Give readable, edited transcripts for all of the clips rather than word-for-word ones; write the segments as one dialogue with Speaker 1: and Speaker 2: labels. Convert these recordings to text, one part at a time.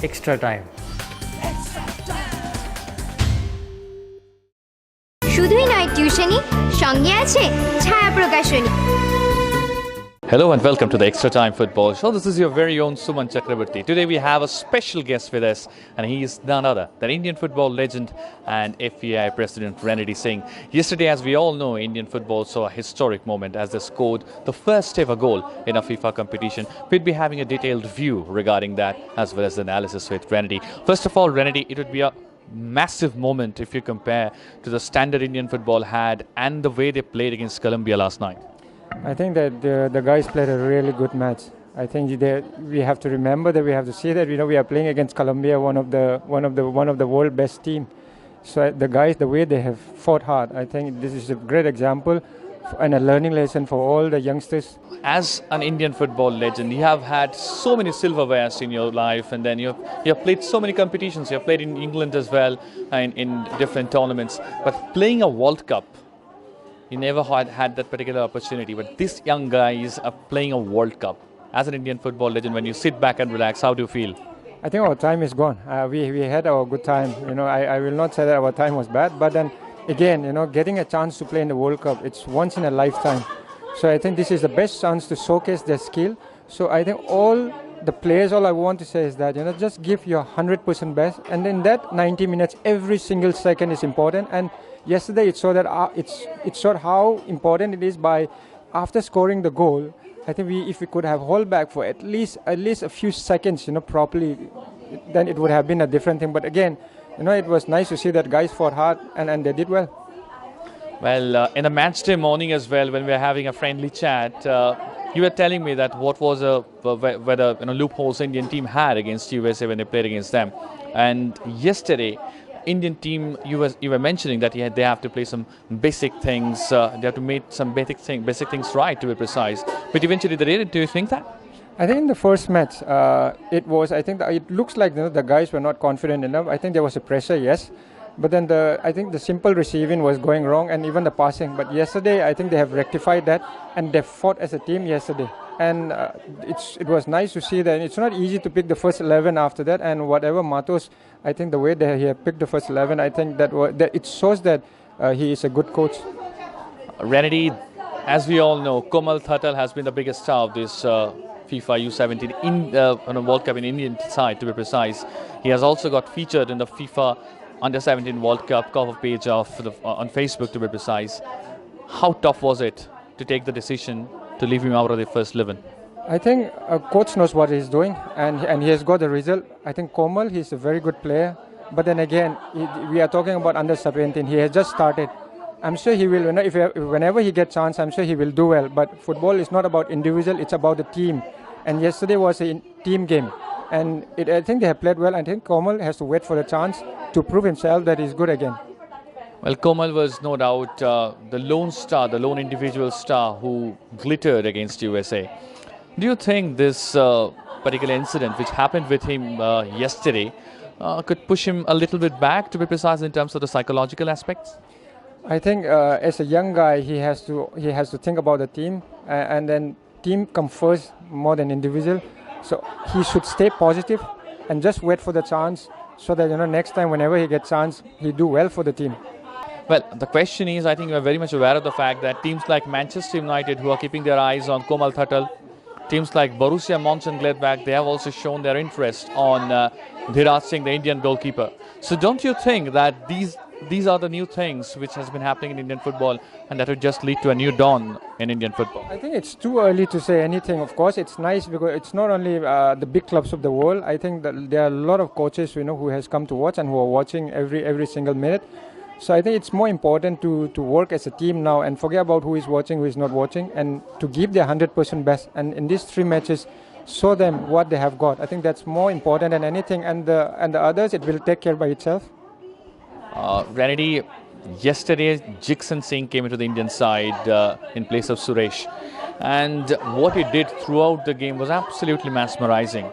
Speaker 1: extra time.
Speaker 2: শুধুই নয় টিউশনি, সঙ্গে আছে ছায়া প্রকাশনী।
Speaker 3: Hello and welcome to the Extra Time Football Show. This is your very own Suman Chakrabarti. Today we have a special guest with us, and he is none other than Indian football legend and FAI President Randy Singh. Yesterday, as we all know, Indian football saw a historic moment as they scored the first ever goal in a FIFA competition. We'll be having a detailed view regarding that as well as analysis with Randy. First of all, Randy, it would be a massive moment if you compare to the standard Indian football had and the way they played against Colombia last night.
Speaker 4: I think that the guys played a really good match. I think we have to remember that we have to see that we are playing against Colombia, one of the world best team. So the guys, the way they have fought hard, I think this is a great example and a learning lesson for all the youngsters.
Speaker 3: As an Indian football legend, you have had so many silverwares in your life, and then you have played so many competitions. You have played in England as well, in different tournaments. But playing a World Cup, you never had that particular opportunity. But these young guys are playing a World Cup. As an Indian football legend, when you sit back and relax, how do you feel?
Speaker 4: I think our time is gone. We had our good time. I will not say that our time was bad, but then again, getting a chance to play in the World Cup, it's once in a lifetime. So I think this is the best chance to showcase their skill. So I think all the players, all I want to say is that, just give your 100% best. And in that 90 minutes, every single second is important. And yesterday it showed that it showed how important it is by after scoring the goal. I think if we could have held back for at least a few seconds, properly, then it would have been a different thing. But again, it was nice to see that guys fought hard and they did well.
Speaker 3: Well, in a match day morning as well, when we were having a friendly chat, you were telling me that what was whether loopholes Indian team had against USA when they played against them. And yesterday, Indian team, you were mentioning that they have to play some basic things. They have to make some basic things right, to be precise. But eventually they did it. Do you think that?
Speaker 4: I think in the first match, it looks like the guys were not confident enough. I think there was a pressure, yes. But then I think the simple receiving was going wrong, and even the passing. But yesterday, I think they have rectified that, and they fought as a team yesterday. And it was nice to see that it's not easy to pick the first 11 after that. And whatever Matos, I think the way that he had picked the first 11, I think that it shows that he is a good coach.
Speaker 3: Randy, as we all know, Komal Thatal has been the biggest star of this FIFA U17 World Cup in Indian side, to be precise. He has also got featured in the FIFA Under-17 World Cup cover page on Facebook, to be precise. How tough was it to take the decision to leave him out of the first 11?
Speaker 4: I think coach knows what he's doing, and he has got the result. I think Komal, he's a very good player. But then again, we are talking about Under-17. He has just started. I'm sure he will, whenever he gets chance, I'm sure he will do well. But football is not about individual, it's about the team. And yesterday was a team game. And I think they have played well. I think Komal has to wait for the chance to prove himself that he's good again.
Speaker 3: Well, Komal was no doubt the lone star, the lone individual star who glittered against USA. Do you think this particular incident which happened with him yesterday could push him a little bit back, to be precise, in terms of the psychological aspects?
Speaker 4: I think as a young guy, he has to think about the team, and then team comes first more than individual. So he should stay positive and just wait for the chance, so that next time whenever he gets chance, he do well for the team.
Speaker 3: Well, the question is, I think we are very much aware of the fact that teams like Manchester United, who are keeping their eyes on Komal Thatal, teams like Borussia Mönchengladbach, they have also shown their interest on Dhiraj Singh, the Indian goalkeeper. So don't you think that these are the new things which has been happening in Indian football, and that would just lead to a new dawn in Indian football?
Speaker 4: I think it's too early to say anything. Of course, it's nice because it's not only the big clubs of the world. I think that there are a lot of coaches who has come to watch and who are watching every single minute. So I think it's more important to work as a team now and forget about who is watching, who is not watching, and to give their 100% best. And in these 3 matches, show them what they have got. I think that's more important than anything. And the others, it will take care by itself.
Speaker 3: Randy, yesterday Jigsan Singh came into the Indian side in place of Suresh, and what he did throughout the game was absolutely mesmerizing.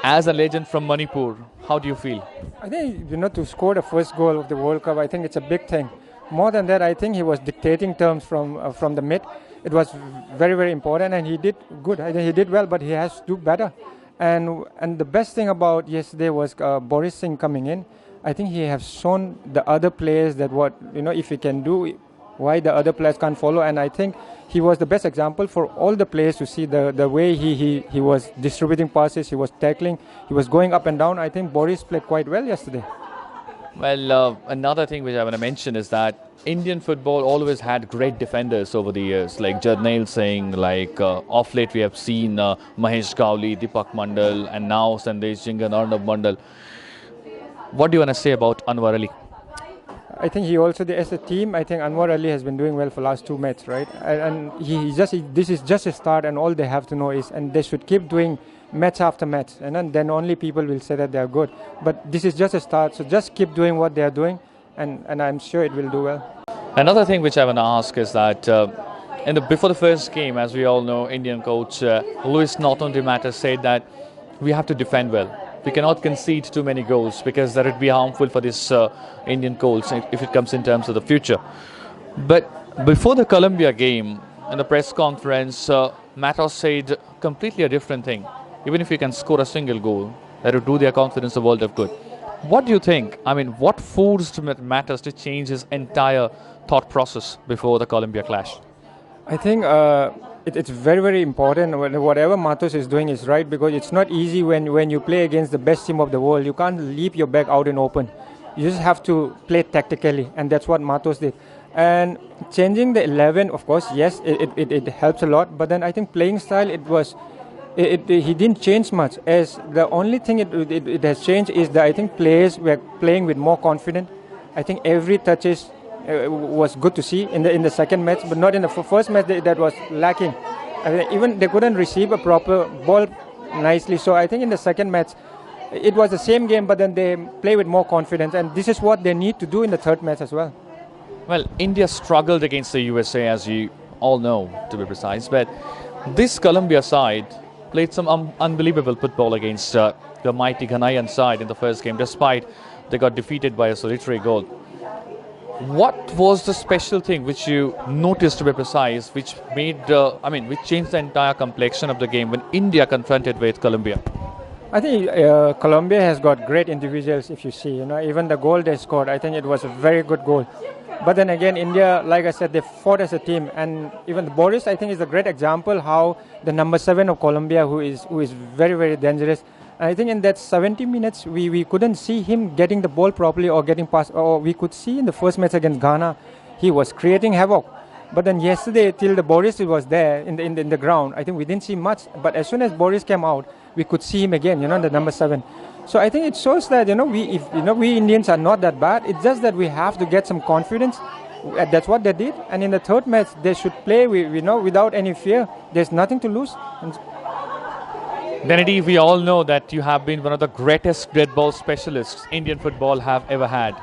Speaker 3: As a legend from Manipur, how do you feel?
Speaker 4: I think to score the first goal of the World Cup, I think it's a big thing. More than that, I think he was dictating terms from the mid. It was very, very important, and he did good. I think he did well, but he has to do better. And the best thing about yesterday was Boris Singh coming in. I think he has shown the other players that what, if he can do, why the other players can't follow. And I think he was the best example for all the players to see the way he was distributing passes, he was tackling, he was going up and down. I think Boris played quite well yesterday.
Speaker 3: Well, another thing which I want to mention is that Indian football always had great defenders over the years, like Jarnail Singh, like off late we have seen Mahesh Gowli, Deepak Mandal, and now Sandesh Jingan, Arnab Mandal. What do you want to say about Anwar Ali?
Speaker 4: I think he also, as a team, I think Anwar Ali has been doing well for last 2 matches, right? And this is just a start, and all they have to know is, and they should keep doing match after match, and then only people will say that they are good. But this is just a start, so just keep doing what they are doing, and I'm sure it will do well.
Speaker 3: Another thing which I want to ask is that before the first game, as we all know, Indian coach Luis Norton de Matter said that we have to defend well. We cannot concede too many goals because that would be harmful for this Indian goals if it comes in terms of the future. But before the Colombia game, in the press conference, Matos said completely a different thing. Even if you can score a single goal, that would do their confidence a world of good. What do you think? I mean, what forced Matos to change his entire thought process before the Colombia clash?
Speaker 4: I think it's very, very important. Whatever Matos is doing is right, because it's not easy when you play against the best team of the world. You can't leave your back out in open. You just have to play tactically, and that's what Matos did. And changing the 11, of course, yes, it helps a lot. But then I think playing style, he didn't change much. As the only thing it has changed is that I think players were playing with more confidence. I think every touches was good to see in the second match, but not in the first match. That was lacking. I mean, even they couldn't receive a proper ball nicely. So I think in the second match, it was the same game, but then they play with more confidence, and this is what they need to do in the third match as well.
Speaker 3: Well, India struggled against the USA, as you all know, to be precise. But this Colombia side played some unbelievable football against the mighty Ghanaian side in the first game, despite they got defeated by a solitary goal. What was the special thing which you noticed, to be precise, which which changed the entire complexion of the game when India confronted with Colombia?
Speaker 4: I think Colombia has got great individuals. If you see, even the goal they scored, I think it was a very good goal. But then again, India, like I said, they fought as a team, and even Boris, I think, is a great example how the number 7 of Colombia, who is very, very dangerous. And I think in that 70 minutes, we couldn't see him getting the ball properly or getting past. Or we could see in the first match against Ghana, he was creating havoc. But then yesterday, till the Boris was there in the ground, I think we didn't see much. But as soon as Boris came out, we could see him again, the number 7. So I think it shows that we Indians are not that bad. It's just that we have to get some confidence. That's what they did. And in the third match, they should play without any fear. There's nothing to lose.
Speaker 3: Denedy, we all know that you have been one of the greatest red ball specialists Indian football have ever had.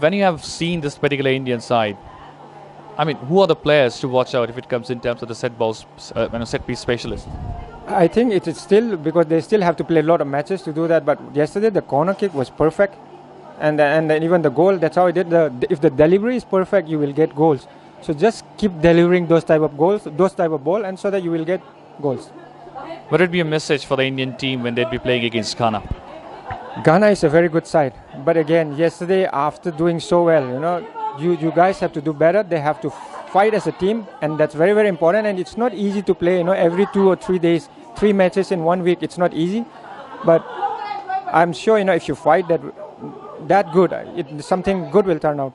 Speaker 3: When you have seen this particular Indian side, I mean, who are the players to watch out if it comes in terms of the set piece specialist?
Speaker 4: I think it is still, because they still have to play a lot of matches to do that. But yesterday the corner kick was perfect, and then even the goal, that's how it did. If the delivery is perfect, you will get goals. So just keep delivering those type of goals, those type of ball, and so that you will get goals.
Speaker 3: Would it be a message for the Indian team when they'd be playing against Ghana?
Speaker 4: Ghana is a very good side, but again, yesterday after doing so well, you guys have to do better. They have to fight as a team, and that's very, very important. And it's not easy to play, every 2 or 3 days, 3 matches in 1 week. It's not easy, but I'm sure, if you fight that good, something good will turn out.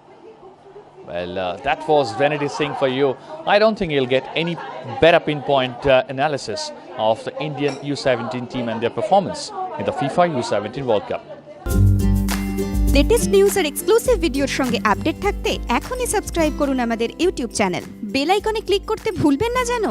Speaker 3: Well, that was Denedy Singh for you. I don't think you'll get any better pinpoint analysis of the Indian U17 team and their performance in the FIFA U17 World Cup.
Speaker 1: Latest news আর exclusive ভিডিওর সঙ্গে update থাকতে এখনই subscribe করুন আমাদের YouTube channel. Bell আইকনে click করতে ভুলবেন না যেন।